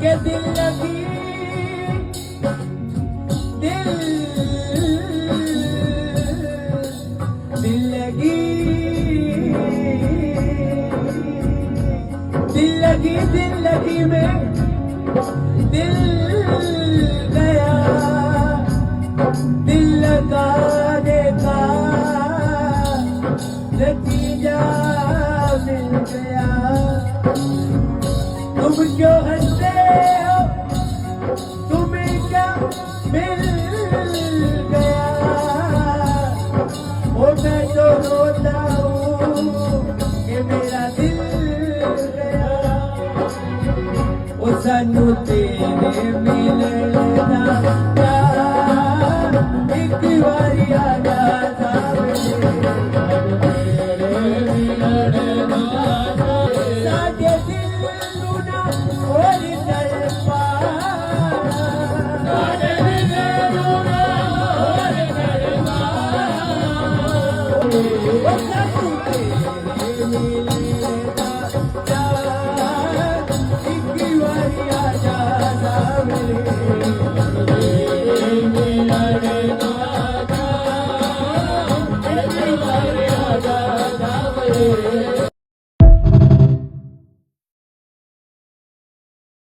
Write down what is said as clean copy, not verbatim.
के दिल लगी दिल दिल लगी दिल लगी में दिल गया दिल लगाने का नतीजा मिल गया तुम क्यों हंसते हो तुम्हें क्या मिल गया ओ मैं तो रोता हूँ कि मेरा दिल गया ओ सानू तेरे मिलना एक बारी आजा साजे दिल लूना और तड़पा साजे दिल लूना और तड़पा ओ सानू तेरे मिलना एक बारी आजा सावरे